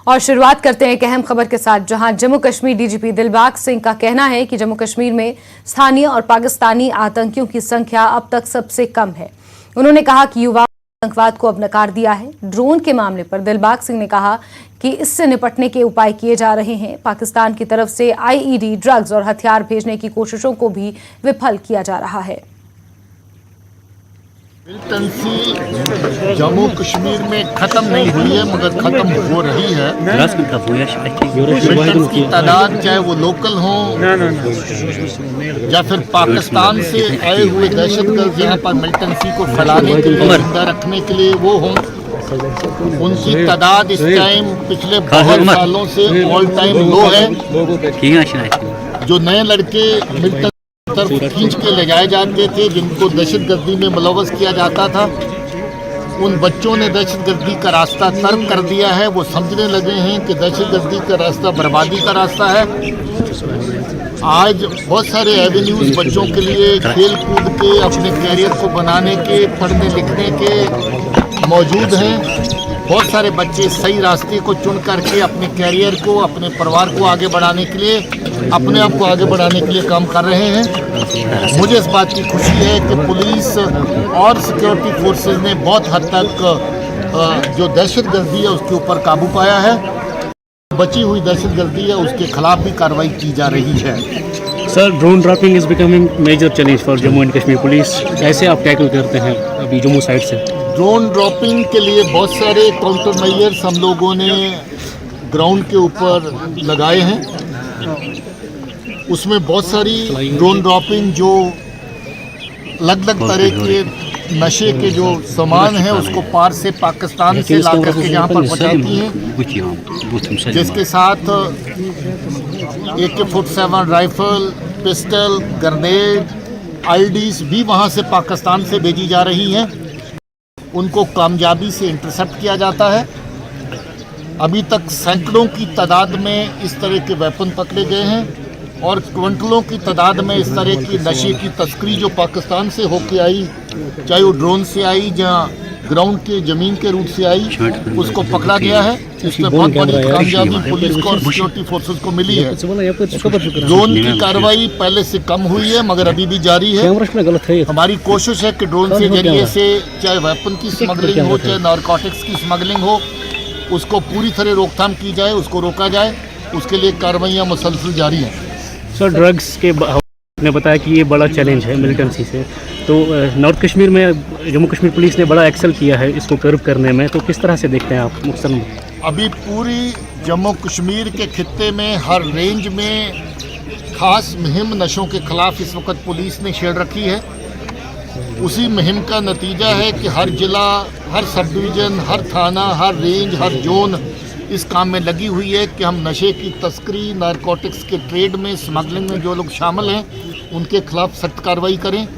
और शुरुआत करते हैं एक अहम खबर के साथ, जहां जम्मू कश्मीर डीजीपी दिलबाग सिंह का कहना है कि जम्मू कश्मीर में स्थानीय और पाकिस्तानी आतंकियों की संख्या अब तक सबसे कम है। उन्होंने कहा कि युवाओं ने आतंकवाद को अब नकार दिया है। ड्रोन के मामले पर दिलबाग सिंह ने कहा कि इससे निपटने के उपाय किए जा रहे हैं। पाकिस्तान की तरफ से आईईडी, ड्रग्स और हथियार भेजने की कोशिशों को भी विफल किया जा रहा है। मिलिटेंसी जम्मू कश्मीर में खत्म नहीं हुई है, मगर खत्म हो रही है। मिलिटेंट्स की तादाद, चाहे वो लोकल हो या फिर पाकिस्तान से आए हुए दहशतगर्द यहाँ पर मिलिटेंसी को फैलाने के लिए, जिंदा रखने के लिए वो हों, उनकी तादाद इस टाइम पिछले बहुत सालों से ऑल टाइम लो है। जो नए लड़के मिलिटेंसी तरफ खींच के ले जाए जाते थे, जिनको दहशतगर्दी में मुलव्वस किया जाता था, उन बच्चों ने दहशतगर्दी का रास्ता तर्क कर दिया है। वो समझने लगे हैं कि दहशतगर्दी का रास्ता बर्बादी का रास्ता है। आज बहुत सारे एवेन्यूज बच्चों के लिए खेल कूद के, अपने कैरियर को बनाने के, पढ़ने लिखने के मौजूद हैं। बहुत सारे बच्चे सही रास्ते को चुन करके अपने कैरियर को, अपने परिवार को आगे बढ़ाने के लिए, अपने आप को आगे बढ़ाने के लिए काम कर रहे हैं। मुझे इस बात की खुशी है कि पुलिस और सिक्योरिटी फोर्सेस ने बहुत हद तक जो दहशतगर्दी है उसके ऊपर काबू पाया है। बची हुई दहशतगर्दी है उसके खिलाफ भी कार्रवाई की जा रही है। Sir, drone dropping is becoming major challenge for Jammu and Kashmir police. कैसे आप टैकल करते हैं अभी जम्मू साइड से? ड्रोन ड्रॉपिंग के लिए बहुत सारे काउंटर मेजर्स हम लोगों ने ग्राउंड के ऊपर लगाए हैं। उसमें बहुत सारी ड्रोन ड्रॉपिंग जो अलग अलग तरह के नशे के जो सामान है उसको पार से पाकिस्तान से ला करके यहाँ पर पहुँचाती हैं, जिसके साथ AK-47 rifle, pistol, grenade, IDs भी वहाँ से पाकिस्तान से भेजी जा रही हैं। उनको कामयाबी से इंटरसेप्ट किया जाता है। अभी तक सैकड़ों की तादाद में इस तरह के वेपन पकड़े गए हैं और क्विंटलों की तादाद में इस तरह की नशे की तस्करी जो पाकिस्तान से होके आई, चाहे वो ड्रोन से आई या ग्राउंड के ज़मीन के रूट से आई, उसको पकड़ा गया है। इसमें बहुत बड़ी कामयाबी पुलिस को और सिक्योरिटी फोर्सेस को मिली है। ड्रोन की कार्रवाई पहले से कम हुई है, मगर अभी भी जारी है। हमारी कोशिश है कि ड्रोन के जरिए से चाहे वेपन की स्मगलिंग हो, चाहे नारकोटिक्स की स्मगलिंग हो, उसको पूरी तरह रोकथाम की जाए, उसको रोका जाए। उसके लिए कार्रवाइयाँ मुसलसल जारी हैं। सर, ड्रग्स के आपने बताया कि ये बड़ा चैलेंज है मिलिटेंसी से, तो नॉर्थ कश्मीर में जम्मू कश्मीर पुलिस ने बड़ा एक्सेल किया है इसको कर्व करने में, तो किस तरह से देखते हैं आप मुख्तसर में? अभी पूरी जम्मू कश्मीर के खित्ते में हर रेंज में खास मुहिम नशों के खिलाफ इस वक्त पुलिस ने छेड़ रखी है। उसी मुहिम का नतीजा है कि हर जिला, हर सब डिवीज़न, हर थाना, हर रेंज, हर जोन इस काम में लगी हुई है कि हम नशे की तस्करी, नारकोटिक्स के ट्रेड में, स्मगलिंग में जो लोग शामिल हैं उनके खिलाफ सख्त कार्रवाई करें।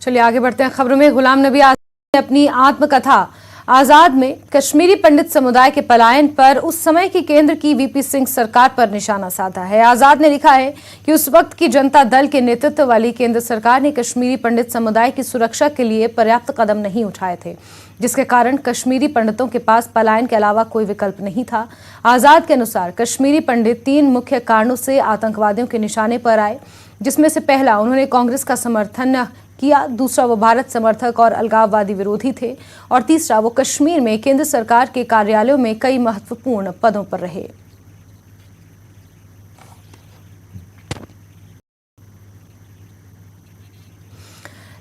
चलिए आगे बढ़ते हैं खबरों में। गुलाम नबी आज़ाद ने अपनी आत्मकथा आज़ाद में कश्मीरी पंडित समुदाय के पलायन पर उस समय की केंद्र की वीपी सिंह सरकार पर निशाना साधा है। आज़ाद ने लिखा है कि उस वक्त की जनता दल के नेतृत्व वाली केंद्र सरकार ने कश्मीरी पंडित समुदाय की सुरक्षा के लिए पर्याप्त कदम नहीं उठाए थे, जिसके कारण कश्मीरी पंडितों के पास पलायन के अलावा कोई विकल्प नहीं था। आज़ाद के अनुसार कश्मीरी पंडित 3 मुख्य कारणों से आतंकवादियों के निशाने पर आए, जिसमें से पहला, उन्होंने कांग्रेस का समर्थन किया, दूसरा, वो भारत समर्थक और अलगाववादी विरोधी थे, और तीसरा, वो कश्मीर में केंद्र सरकार के कार्यालयों में कई महत्वपूर्ण पदों पर रहे।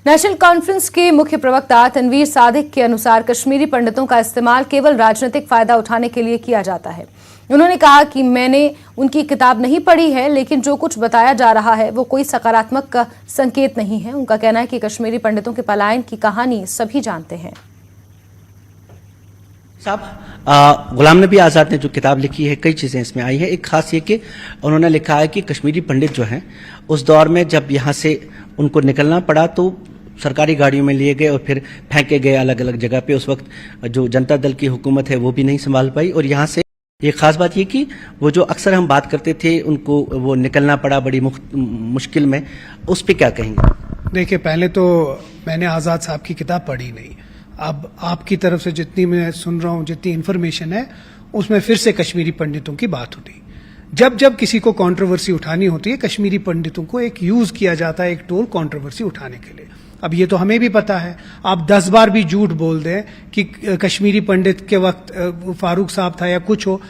नेशनल कॉन्फ्रेंस के मुख्य प्रवक्ता तनवीर सादिक के अनुसार कश्मीरी पंडितों का इस्तेमाल केवल राजनीतिक फायदा उठाने के लिए किया जाता है। उन्होंने कहा कि मैंने उनकी किताब नहीं पढ़ी है, लेकिन जो कुछ बताया जा रहा है वो कोई सकारात्मक संकेत नहीं है। उनका कहना है कि कश्मीरी पंडितों के पलायन की कहानी सभी जानते हैं। साहब, गुलाम नबी आज़ाद ने जो किताब लिखी है, कई चीज़ें इसमें आई हैं। एक खास ये कि उन्होंने लिखा है कि कश्मीरी पंडित जो हैं उस दौर में जब यहाँ से उनको निकलना पड़ा तो सरकारी गाड़ियों में लिए गए और फिर फेंके गए अलग अलग जगह पे। उस वक्त जो जनता दल की हुकूमत है वो भी नहीं संभाल पाई और यहाँ से ये खास बात ये कि वो जो अक्सर हम बात करते थे उनको वो निकलना पड़ा बड़ी मुश्किल में, उस पर क्या कहेंगे? देखिए, पहले तो मैंने आज़ाद साहब की किताब पढ़ी नहीं। अब आपकी तरफ से जितनी मैं सुन रहा हूँ, जितनी इन्फॉर्मेशन है, उसमें फिर से कश्मीरी पंडितों की बात होती। जब किसी को कंट्रोवर्सी उठानी होती है, कश्मीरी पंडितों को एक यूज किया जाता है, एक टूल कंट्रोवर्सी उठाने के लिए। अब ये तो हमें भी पता है, आप 10 बार भी झूठ बोल दें कि कश्मीरी पंडित के वक्त फारूक साहब था या कुछ हो,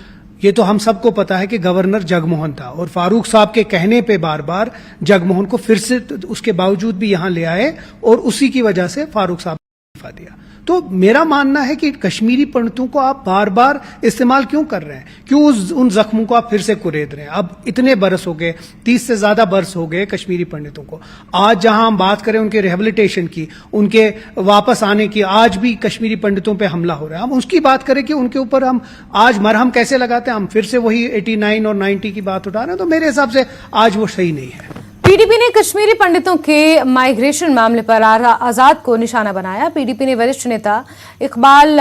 ये तो हम सबको पता है कि गवर्नर जगमोहन था, और फारूक साहब के कहने पे बार बार जगमोहन को फिर से उसके बावजूद भी यहां ले आए, और उसी की वजह से फारूक साहब ने इस्तीफा दिया। तो मेरा मानना है कि कश्मीरी पंडितों को आप बार बार इस्तेमाल क्यों कर रहे हैं, क्यों उन जख्मों को आप फिर से कुरेद रहे हैं? अब इतने बरस हो गए, 30 से ज्यादा बरस हो गए कश्मीरी पंडितों को। आज जहां हम बात करें उनके रिहेबिलिटेशन की, उनके वापस आने की, आज भी कश्मीरी पंडितों पे हमला हो रहा है। हम उसकी बात करें कि उनके ऊपर हम आज मरहम कैसे लगाते हैं, हम फिर से वही 89 और 90 की बात उठा रहे हैं। तो मेरे हिसाब से आज वो सही नहीं है। पीडीपी ने कश्मीरी पंडितों के माइग्रेशन मामले पर आजाद को निशाना बनाया। पीडीपी ने वरिष्ठ नेता इकबाल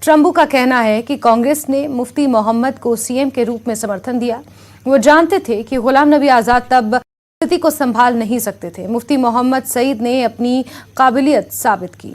ट्रम्बू का कहना है कि कांग्रेस ने मुफ्ती मोहम्मद को सीएम के रूप में समर्थन दिया। वो जानते थे कि गुलाम नबी आजाद तब स्थिति को संभाल नहीं सकते थे। मुफ्ती मोहम्मद सईद ने अपनी काबिलियत साबित की।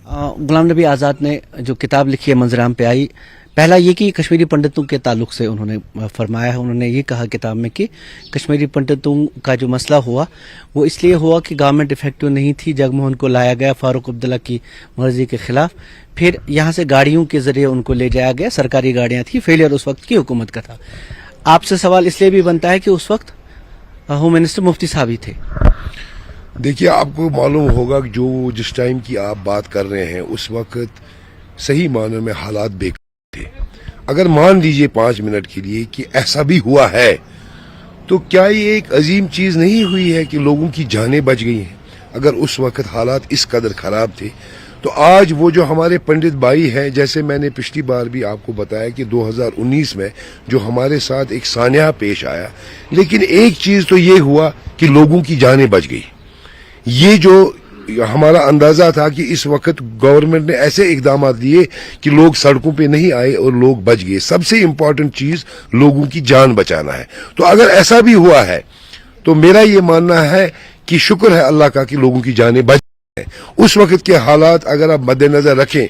गुलाम नबी आज़ाद ने जो किताब लिखी है मंजराम पे आई, पहला ये कि कश्मीरी पंडितों के ताल्लुक से उन्होंने फरमाया है। उन्होंने ये कहा किताब में कि कश्मीरी पंडितों का जो मसला हुआ वो इसलिए हुआ कि गवर्नमेंट इफेक्टिव नहीं थी, जगमोहन को लाया गया फारूक अब्दुल्ला की मर्जी के खिलाफ, फिर यहाँ से गाड़ियों के जरिए उनको ले जाया गया, सरकारी गाड़ियाँ थी, फेलियर उस वक्त की हुकूमत का था। आपसे सवाल इसलिए भी बनता है कि उस वक्त होम मिनिस्टर मुफ्ती साहब ही थे। देखिए, आपको मालूम होगा कि जो जिस टाइम की आप बात कर रहे हैं उस वक्त सही मानों में हालात बेकार थे। अगर मान लीजिए 5 मिनट के लिए कि ऐसा भी हुआ है, तो क्या ये एक अजीम चीज नहीं हुई है कि लोगों की जानें बच गई हैं? अगर उस वक्त हालात इस कदर खराब थे, तो आज वो जो हमारे पंडित भाई हैं, जैसे मैंने पिछली बार भी आपको बताया कि 2019 में जो हमारे साथ एक सान्या पेश आया, लेकिन एक चीज तो ये हुआ कि लोगों की जानें बच गई। ये जो हमारा अंदाजा था कि इस वक्त गवर्नमेंट ने ऐसे इकदाम लिए कि लोग सड़कों पे नहीं आए और लोग बच गए। सबसे इम्पोर्टेंट चीज लोगों की जान बचाना है। तो अगर ऐसा भी हुआ है तो मेरा ये मानना है कि शुक्र है अल्लाह का कि लोगों की जानें बच गई। उस वक्त के हालात अगर आप मद्देनजर रखें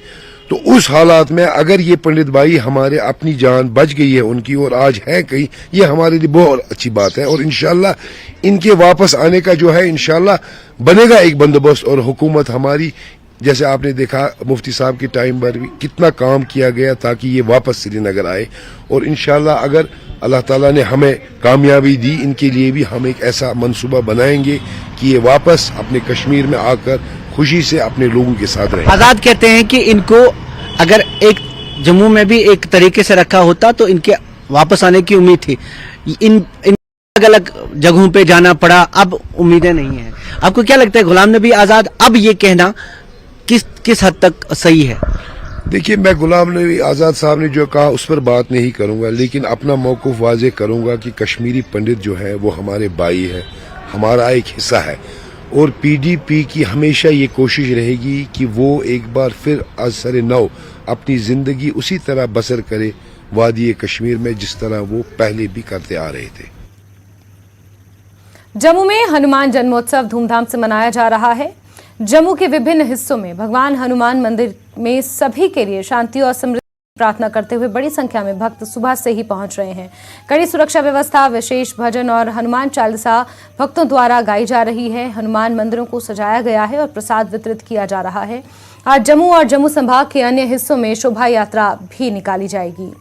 तो उस हालात में अगर ये पंडित भाई हमारे अपनी जान बच गई है उनकी और आज है कहीं, ये हमारे लिए बहुत अच्छी बात है। और इंशाल्लाह इनके वापस आने का जो है इंशाल्लाह बनेगा एक बंदोबस्त। और हुकूमत हमारी, जैसे आपने देखा मुफ्ती साहब के टाइम पर भी कितना काम किया गया ताकि ये वापस श्रीनगर आए, और इंशाल्लाह अगर अल्लाह ताला ने हमें कामयाबी दी, इनके लिए भी हम एक ऐसा मंसूबा बनाएंगे कि ये वापस अपने कश्मीर में आकर खुशी से अपने लोगों के साथ रहे। आज़ाद कहते हैं कि इनको अगर एक जम्मू में भी एक तरीके से रखा होता तो इनके वापस आने की उम्मीद थी। इन अलग अलग जगहों पे जाना पड़ा, अब उम्मीदें नहीं है। आपको क्या लगता है गुलाम नबी आज़ाद अब ये कहना किस हद तक सही है? देखिए, मैं गुलाम नबी आज़ाद साहब ने जो कहा उस पर बात नहीं करूंगा, लेकिन अपना मौक़िफ़ वाज़े करूंगा कि कश्मीरी पंडित जो है वो हमारे भाई है, हमारा एक हिस्सा है। और पीडीपी की हमेशा ये कोशिश रहेगी कि वो एक बार फिर असर नौ अपनी जिंदगी उसी तरह बसर करे वादी कश्मीर में जिस तरह वो पहले भी करते आ रहे थे। जम्मू में हनुमान जन्मोत्सव धूमधाम से मनाया जा रहा है। जम्मू के विभिन्न हिस्सों में भगवान हनुमान मंदिर में सभी के लिए शांति और समृद्धि प्रार्थना करते हुए बड़ी संख्या में भक्त सुबह से ही पहुंच रहे हैं। कड़ी सुरक्षा व्यवस्था, विशेष भजन और हनुमान चालीसा भक्तों द्वारा गाई जा रही है। हनुमान मंदिरों को सजाया गया है और प्रसाद वितरित किया जा रहा है। आज जम्मू और जम्मू संभाग के अन्य हिस्सों में शोभा यात्रा भी निकाली जाएगी।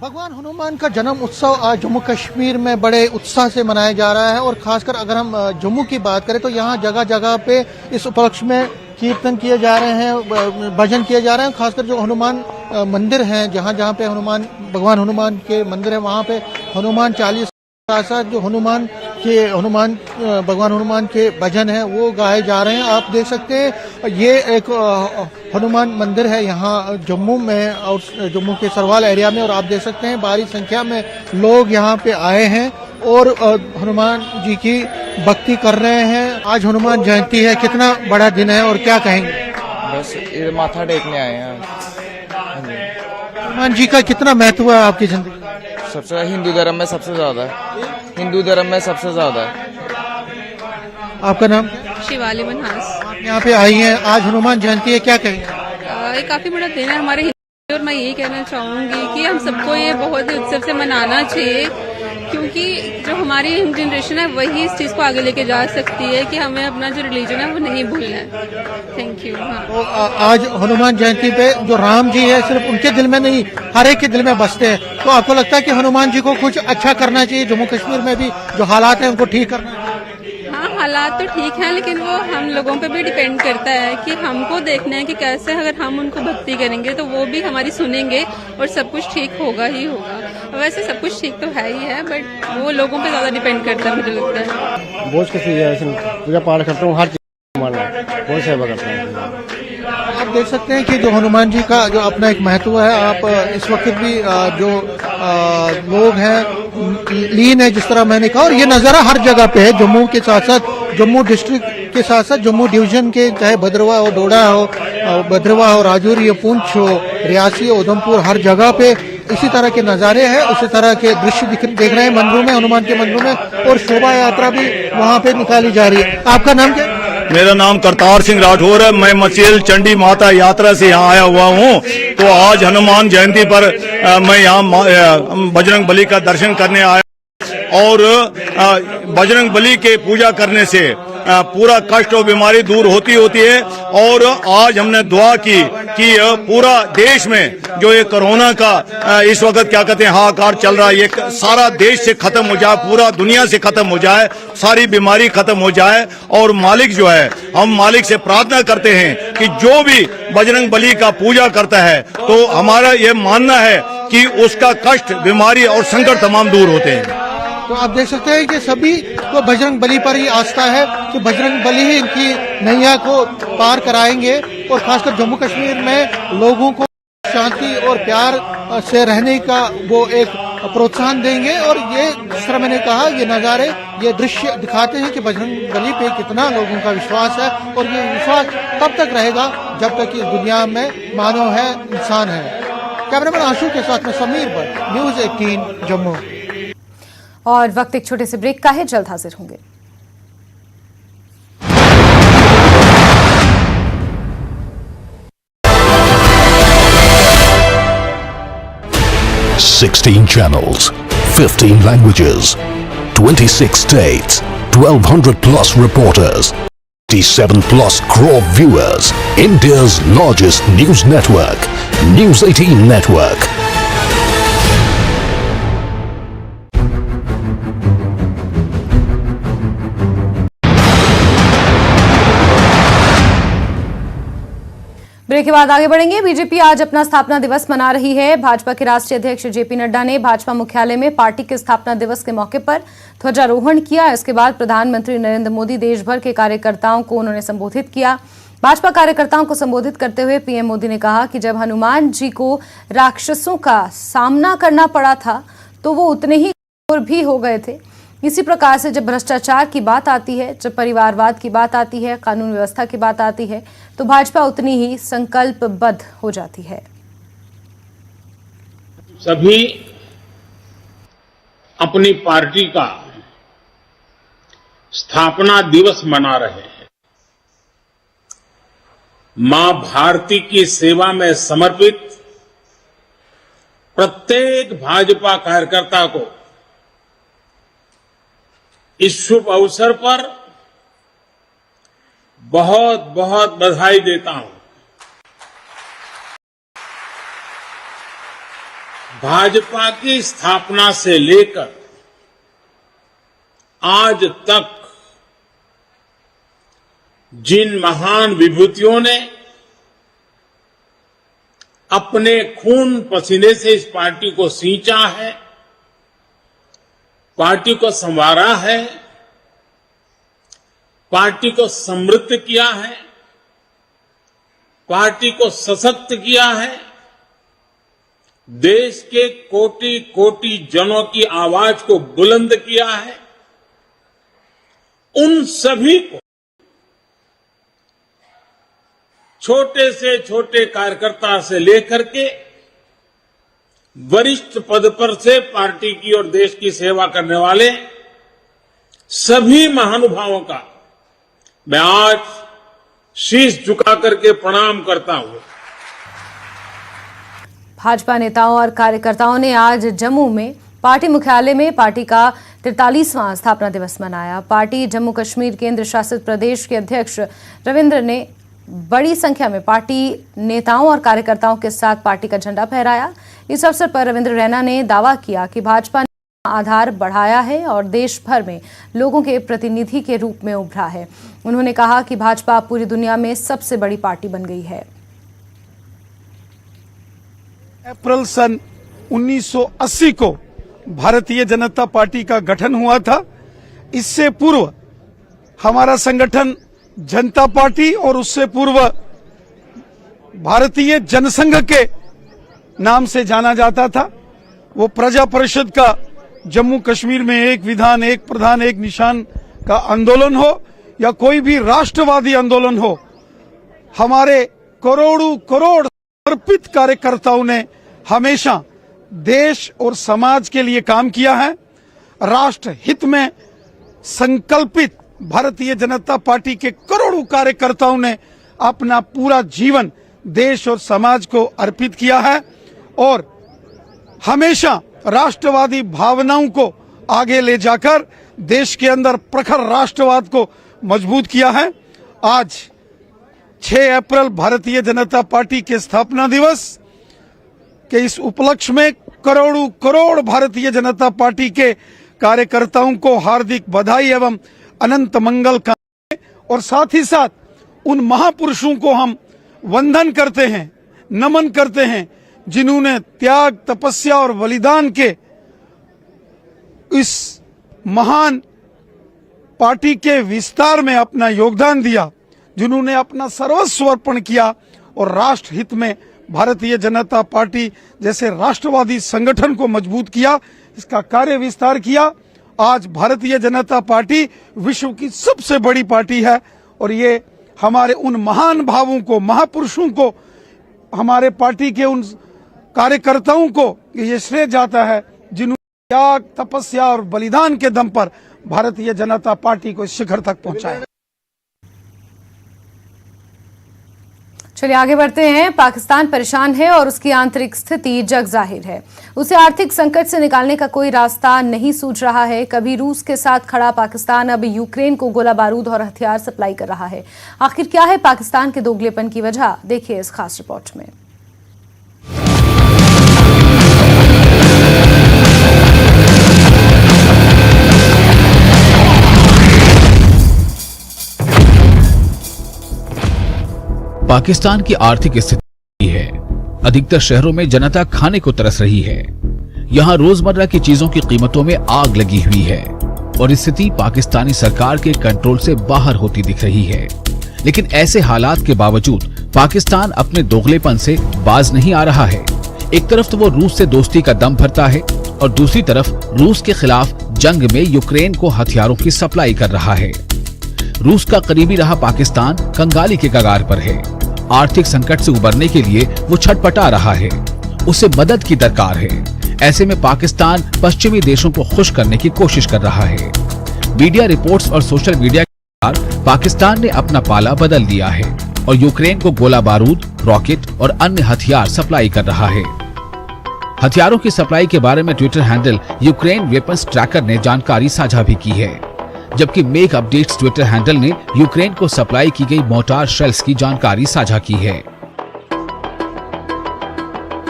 भगवान हनुमान का जन्म उत्सव आज जम्मू कश्मीर में बड़े उत्साह से मनाया जा रहा है। और खासकर अगर हम जम्मू की बात करें तो यहाँ जगह जगह पे इस उपलक्ष्य में कीर्तन किए जा रहे हैं, भजन किए जा रहे हैं। खासकर जो हनुमान मंदिर हैं, जहाँ जहाँ पे भगवान हनुमान के मंदिर है, वहाँ पे हनुमान चालीसा, जो भगवान हनुमान के भजन है वो गाए जा रहे हैं। आप देख सकते हैं ये एक हनुमान मंदिर है यहाँ जम्मू में और जम्मू के सरवाल एरिया में, और आप देख सकते हैं भारी संख्या में लोग यहाँ पे आए हैं और हनुमान जी की भक्ति कर रहे हैं। आज हनुमान जयंती है, कितना बड़ा दिन है और क्या कहेंगे? बस ये माथा टेकने आए हैं। हनुमान जी का कितना महत्व है आपकी जिंदगी में? सबसे हिंदू धर्म में सबसे ज्यादा है, हिंदू धर्म में सबसे ज्यादा है। आपका नाम? शिवाली मनहास। आप यहाँ पे आई हैं, आज हनुमान जयंती है, क्या कहेंगे? ये काफी बड़ा दिन है हमारे हिंदू, और मैं यही कहना चाहूंगी कि हम सबको ये बहुत ही उत्सव से मनाना चाहिए, क्योंकि जो हमारी यंग जनरेशन है वही इस चीज को आगे लेके जा सकती है कि हमें अपना जो रिलीजन है वो नहीं भूलना है। Thank you. हाँ। तो आज हनुमान जयंती पे जो राम जी है सिर्फ उनके दिल में नहीं, हर एक के दिल में बसते हैं। तो आपको लगता है कि हनुमान जी को कुछ अच्छा करना चाहिए, जम्मू कश्मीर में भी जो हालात हैं उनको ठीक करना चाहिए? हाँ, हालात तो ठीक है, लेकिन वो हम लोगों पे भी डिपेंड करता है कि हमको देखना है कि कैसे अगर हम उनको भक्ति करेंगे तो वो भी हमारी सुनेंगे और सब कुछ ठीक होगा ही होगा। वैसे सब कुछ ठीक तो है ही है, बट वो लोगों पे ज्यादा डिपेंड करता है, मुझे लगता है। बहुत किसी पूजा पाठ करता हूँ, हर चीज मानना बहुत सेवा करता हूँ। आप देख सकते हैं कि जो हनुमान जी का जो अपना एक महत्व है, आप इस वक्त भी जो लोग हैं लीन है, जिस तरह मैंने कहा, और ये नज़ारा हर जगह पे है। जम्मू के साथ साथ जम्मू डिस्ट्रिक्ट के साथ साथ जम्मू डिवीजन के, चाहे भद्रवा हो, डोडा हो, भद्रवा हो, राजौरी हो, पुंछ हो, रियासी हो, उधमपुर, हर जगह पे इसी तरह के नज़ारे हैं, उसी तरह के दृश्य देख रहे हैं मंदिरों में, हनुमान के मंदिरों में, और शोभा यात्रा भी वहाँ पे निकाली जा रही है। आपका नाम क्या? मेरा नाम करतार सिंह राठौर है। मैं मचेल चंडी माता यात्रा से यहाँ आया हुआ हूँ। तो आज हनुमान जयंती पर मैं यहाँ बजरंग बली का दर्शन करने आया, और बजरंग बली के पूजा करने से पूरा कष्ट और बीमारी दूर होती है। और आज हमने दुआ की कि पूरा देश में जो ये कोरोना का इस वक्त क्या कहते हैं हाहाकार चल रहा है, ये सारा देश से खत्म हो जाए, पूरा दुनिया से खत्म हो जाए, सारी बीमारी खत्म हो जाए। और मालिक जो है, हम मालिक से प्रार्थना करते हैं कि जो भी बजरंग बली का पूजा करता है तो हमारा ये मानना है कि उसका कष्ट, बीमारी और संकट तमाम दूर होते हैं। तो आप देख सकते हैं कि सभी को बजरंग बली पर ही आस्था है कि बजरंग बली ही इनकी नैया को पार कराएंगे, और खासकर जम्मू कश्मीर में लोगों को शांति और प्यार से रहने का वो एक प्रोत्साहन देंगे। और ये जिस तरह मैंने कहा, ये नज़ारे, ये दृश्य दिखाते हैं कि बजरंग बली पे कितना लोगों का विश्वास है, और ये विश्वास तब तक रहेगा जब तक इस दुनिया में मानव है, इंसान है। कैमरामैन आशु के साथ में समीर भट्ट, न्यूज़ 18 जम्मू। और वक्त एक छोटे से ब्रेक का है, जल्द हाजिर होंगे। Sixteen channels, 15 languages, 26 states, 1200 plus reporters, 87 plus crore viewers. India's largest news network, News 18 Network. Break के बाद आगे बढ़ेंगे। बीजेपी आज अपना स्थापना दिवस मना रही है। भाजपा के राष्ट्रीय अध्यक्ष जेपी नड्डा ने भाजपा मुख्यालय में पार्टी के स्थापना दिवस के मौके पर ध्वजारोहण किया। इसके बाद प्रधानमंत्री नरेंद्र मोदी देश भर के कार्यकर्ताओं को उन्होंने संबोधित किया। भाजपा कार्यकर्ताओं को संबोधित करते हुए पीएम मोदी ने कहा कि जब हनुमान जी को राक्षसों का सामना करना पड़ा था तो वो उतने ही कठोर भी हो गए थे। इसी प्रकार से जब भ्रष्टाचार की बात आती है, जब परिवारवाद की बात आती है, कानून व्यवस्था की बात आती है, तो भाजपा उतनी ही संकल्पबद्ध हो जाती है। सभी अपनी पार्टी का स्थापना दिवस मना रहे हैं। मां भारती की सेवा में समर्पित प्रत्येक भाजपा कार्यकर्ता को इस शुभ अवसर पर बहुत बहुत बधाई देता हूं। भाजपा की स्थापना से लेकर आज तक जिन महान विभूतियों ने अपने खून पसीने से इस पार्टी को सींचा है, पार्टी को संवारा है, पार्टी को समृद्ध किया है, पार्टी को सशक्त किया है, देश के कोटि कोटि जनों की आवाज को बुलंद किया है, उन सभी को, छोटे से छोटे कार्यकर्ता से लेकर के वरिष्ठ पद पर से पार्टी की और देश की सेवा करने वाले सभी महानुभावों का मैं आज शीश झुका करके प्रणाम करता हूं। भाजपा नेताओं और कार्यकर्ताओं ने आज जम्मू में पार्टी मुख्यालय में पार्टी का 43वां स्थापना दिवस मनाया। पार्टी जम्मू कश्मीर केंद्र शासित प्रदेश के अध्यक्ष रविंद्र ने बड़ी संख्या में पार्टी नेताओं और कार्यकर्ताओं के साथ पार्टी का झंडा फहराया। इस अवसर पर रविंद्र रैना ने दावा किया कि भाजपा ने आधार बढ़ाया है और देश भर में लोगों के प्रतिनिधि के रूप में उभरा है। उन्होंने कहा कि भाजपा पूरी दुनिया में सबसे बड़ी पार्टी बन गई है। अप्रैल सन 1980 को भारतीय जनता पार्टी का गठन हुआ था। इससे पूर्व हमारा संगठन जनता पार्टी और उससे पूर्व भारतीय जनसंघ के नाम से जाना जाता था। वो प्रजा परिषद का जम्मू कश्मीर में एक विधान एक प्रधान एक निशान का आंदोलन हो या कोई भी राष्ट्रवादी आंदोलन हो, हमारे करोड़ों करोड़ समर्पित कार्यकर्ताओं ने हमेशा देश और समाज के लिए काम किया है। राष्ट्र हित में संकल्पित भारतीय जनता पार्टी के करोड़ों कार्यकर्ताओं ने अपना पूरा जीवन देश और समाज को अर्पित किया है और हमेशा राष्ट्रवादी भावनाओं को आगे ले जाकर देश के अंदर प्रखर राष्ट्रवाद को मजबूत किया है। आज 6 अप्रैल भारतीय जनता पार्टी के स्थापना दिवस के इस उपलक्ष्य में करोड़ों करोड़ भारतीय जनता पार्टी के कार्यकर्ताओं को हार्दिक बधाई एवं अनंत मंगल कामनाएं और साथ ही साथ उन महापुरुषों को हम वंदन करते हैं, नमन करते हैं, जिन्होंने त्याग तपस्या और बलिदान के इस महान पार्टी के विस्तार में अपना योगदान दिया, जिन्होंने अपना सर्वस्व अर्पण किया और राष्ट्र हित में भारतीय जनता पार्टी जैसे राष्ट्रवादी संगठन को मजबूत किया, इसका कार्य विस्तार किया। आज भारतीय जनता पार्टी विश्व की सबसे बड़ी पार्टी है और ये हमारे उन महान भावों को, महापुरुषों को, हमारे पार्टी के उन कार्यकर्ताओं को ये श्रेय जाता है जिन्होंने त्याग तपस्या और बलिदान के दम पर भारतीय जनता पार्टी को इस शिखर तक पहुंचाया। चलिए आगे बढ़ते हैं। पाकिस्तान परेशान है और उसकी आंतरिक स्थिति जग जाहिर है। उसे आर्थिक संकट से निकालने का कोई रास्ता नहीं सूझ रहा है। कभी रूस के साथ खड़ा पाकिस्तान अब यूक्रेन को गोला बारूद और हथियार सप्लाई कर रहा है। आखिर क्या है पाकिस्तान के दोगलेपन की वजह, देखिए इस खास रिपोर्ट में। पाकिस्तान की आर्थिक स्थिति है, अधिकतर शहरों में जनता खाने को तरस रही है। यहाँ रोजमर्रा की चीजों की कीमतों में आग लगी हुई है और स्थिति पाकिस्तानी सरकार के कंट्रोल से बाहर होती दिख रही है। लेकिन ऐसे हालात के बावजूद पाकिस्तान अपने दोगलेपन से बाज नहीं आ रहा है। एक तरफ तो वो रूस से दोस्ती का दम भरता है और दूसरी तरफ रूस के खिलाफ जंग में यूक्रेन को हथियारों की सप्लाई कर रहा है। रूस का करीबी रहा पाकिस्तान कंगाली के कगार पर है। आर्थिक संकट से उबरने के लिए वो छटपटा रहा है, उसे मदद की दरकार है। ऐसे में पाकिस्तान पश्चिमी देशों को खुश करने की कोशिश कर रहा है। मीडिया रिपोर्ट्स और सोशल मीडिया के अनुसार पाकिस्तान ने अपना पाला बदल दिया है और यूक्रेन को गोला बारूद, रॉकेट और अन्य हथियार सप्लाई कर रहा है। हथियारों की सप्लाई के बारे में Twitter handle Ukraine weapons tracker ने जानकारी साझा भी की है, जबकि मेक अपडेट्स ट्विटर हैंडल ने यूक्रेन को सप्लाई की गई मोर्टार शेल्स की जानकारी साझा की है।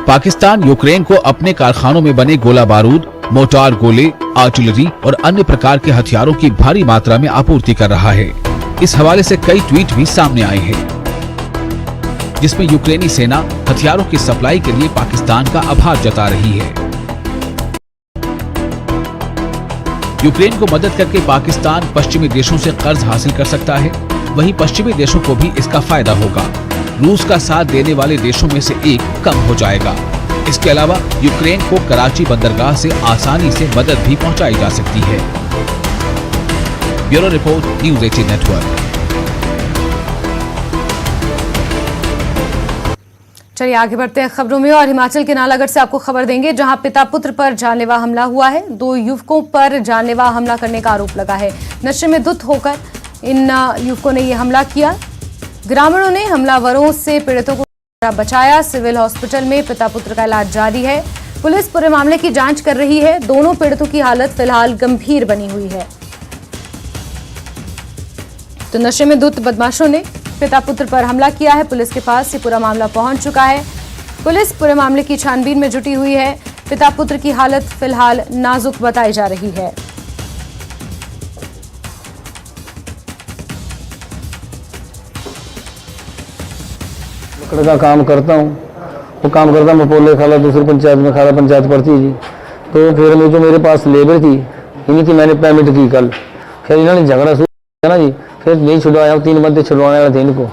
पाकिस्तान यूक्रेन को अपने कारखानों में बने गोला बारूद, मोर्टार गोले, आर्टिलरी और अन्य प्रकार के हथियारों की भारी मात्रा में आपूर्ति कर रहा है। इस हवाले से कई ट्वीट भी सामने आए हैं, जिसमें यूक्रेनी सेना हथियारों की सप्लाई के लिए पाकिस्तान का आभार जता रही है। यूक्रेन को मदद करके पाकिस्तान पश्चिमी देशों से कर्ज हासिल कर सकता है, वहीं पश्चिमी देशों को भी इसका फायदा होगा। रूस का साथ देने वाले देशों में से एक कम हो जाएगा। इसके अलावा यूक्रेन को कराची बंदरगाह से आसानी से मदद भी पहुंचाई जा सकती है। Bureau report, news 18 network. चलिए आगे बढ़ते हैं खबरों में और हिमाचल के नालागढ़ से आपको खबर देंगे, जहां पिता पुत्र पर जानलेवा हमला हुआ है। 2 युवकों पर जानलेवा हमला करने का आरोप लगा है। नशे में धुत होकर इन युवकों ने यह हमला किया। ग्रामीणों ने हमलावरों से पीड़ितों को बचाया। सिविल हॉस्पिटल में पिता पुत्र का इलाज जारी है। पुलिस पूरे मामले की जांच कर रही है। दोनों पीड़ितों की हालत फिलहाल गंभीर बनी हुई है। तो नशे में धुत बदमाशों ने पिता पुत्र पर हमला किया है। पुलिस के पास ये पूरा मामला पहुंच चुका है। पुलिस पूरे मामले की छानबीन में जुटी हुई है। पिता पुत्र की हालत फिलहाल नाजुक बताई जा रही है। लकड़ का काम करता हूँ, वो काम करता मैं पोले खाला दूसरी पंचायत में खाला पंचायत पड़ती जी। तो फिर मुझे मेरे पास लेबर थी, इन्हीं की मैंने पेमेंट की कल। फिर इन्होंने झगड़ा शुरू ना जी, फिर नहीं छुड़वाया। 3 बंदे छुड़वाने वाले थे, इनको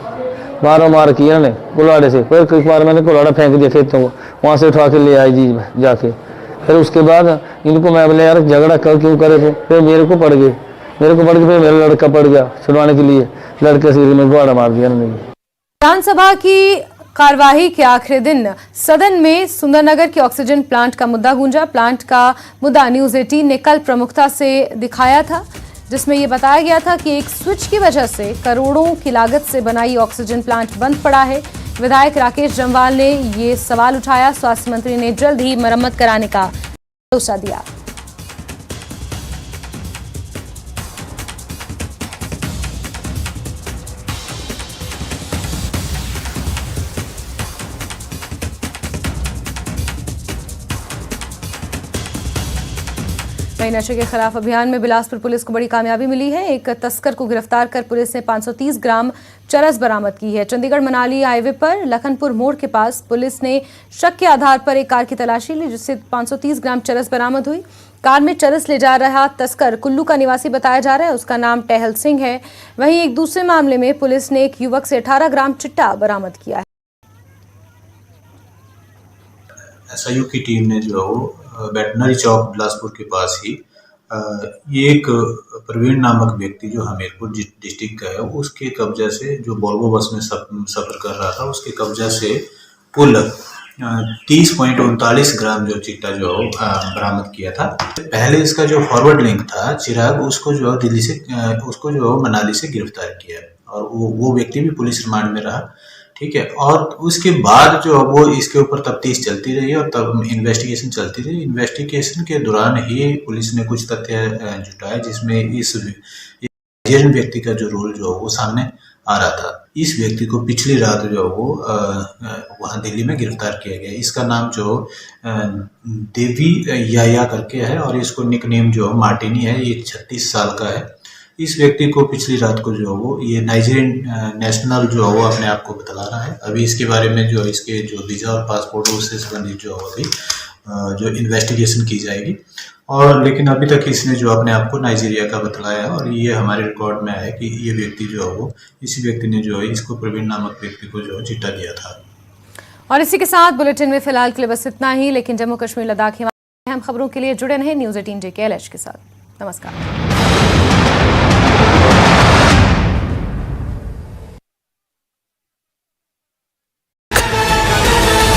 मार किया इन्होंने कुल्हाड़े से। फिर एक बार मैंने कुल्हाड़ा फेंक दिया खेतों को, वहाँ से उठा के ले आई जी जाके। फिर उसके बाद इनको मैं बोले यार झगड़ा क्यों करे थे। फिर मेरे को पड़ गए फिर मेरा लड़का पड़ गया छुड़वाने के लिए, लड़के सिर में कुल्हाड़ा मार दिया इन्होंने। विधानसभा की कार्यवाही के आखिरी दिन सदन में सुंदरनगर के ऑक्सीजन प्लांट का मुद्दा गूंजा। प्लांट का मुद्दा न्यूज़ 18 ने कल प्रमुखता से दिखाया था, जिसमें यह बताया गया था कि एक स्विच की वजह से करोड़ों की लागत से बनाई ऑक्सीजन प्लांट बंद पड़ा है। विधायक राकेश जम्वाल ने ये सवाल उठाया। स्वास्थ्य मंत्री ने जल्द ही मरम्मत कराने का भरोसा दिया। वहीं नशे के खिलाफ अभियान में बिलासपुर पुलिस को बड़ी कामयाबी मिली है। एक तस्कर को गिरफ्तार कर पुलिस ने 530 ग्राम चरस बरामद की है। चंडीगढ़ मनाली हाईवे पर लखनपुर मोड़ के पास पुलिस ने शक के आधार पर एक कार की तलाशी ली, जिससे 530 ग्राम चरस बरामद हुई। कार में चरस ले जा रहा तस्कर कुल्लू का निवासी बताया जा रहा है। उसका नाम टहल सिंह है। वहीं एक दूसरे मामले में पुलिस ने एक युवक से 18 ग्राम चिट्टा बरामद किया है। एसआईयू की टीम ने जो वेटनरी चौक बिलासपुर के पास ही ये एक प्रवीण नामक व्यक्ति जो हमीरपुर डिस्ट्रिक्ट का है, उसके कब्जा से जो वोल्वो बस में सफर कर रहा था, उसके कब्जा से कुल 30.39 ग्राम जो चिट्टा जो बरामद किया था। पहले इसका जो फॉरवर्ड लिंक था चिराग, उसको जो दिल्ली से उसको जो मनाली से गिरफ्तार किया और वो व्यक्ति भी पुलिस रिमांड में रहा। ठीक है, और उसके बाद जो वो इसके ऊपर तफ्तीश चलती रही और तब इन्वेस्टिगेशन चलती रही। इन्वेस्टिगेशन के दौरान ही पुलिस ने कुछ तथ्य जुटाए, जिसमें इस नाइजीरियन व्यक्ति का जो रोल जो वो सामने आ रहा था। इस व्यक्ति को पिछली रात जो वो वहाँ दिल्ली में गिरफ्तार किया गया। इसका नाम जो देवी याया करके है और इसको निकनेम जो मार्टिनी है। ये 36 साल का है। इस व्यक्ति को पिछली रात को जो वो ये नाइजीरियन नेशनल जो वो अपने आप को बतला रहा है। अभी इसके बारे में जो इसके जो वीज़ा और पासपोर्ट उससे संबंधित जो अभी जो इन्वेस्टिगेशन की जाएगी। और लेकिन अभी तक इसने जो अपने आप को नाइजीरिया का बतलाया है और ये हमारे रिकॉर्ड में है कि ये व्यक्ति जो है वो इसी व्यक्ति ने जो है इसको प्रवीण नामक व्यक्ति को जो चिट्टा दिया था। और इसी के साथ बुलेटिन में फिलहाल के लिए बस इतना ही, लेकिन जम्मू कश्मीर लद्दाख अहम खबरों के लिए जुड़े रहें न्यूज़ 18 JKLH के साथ। नमस्कार।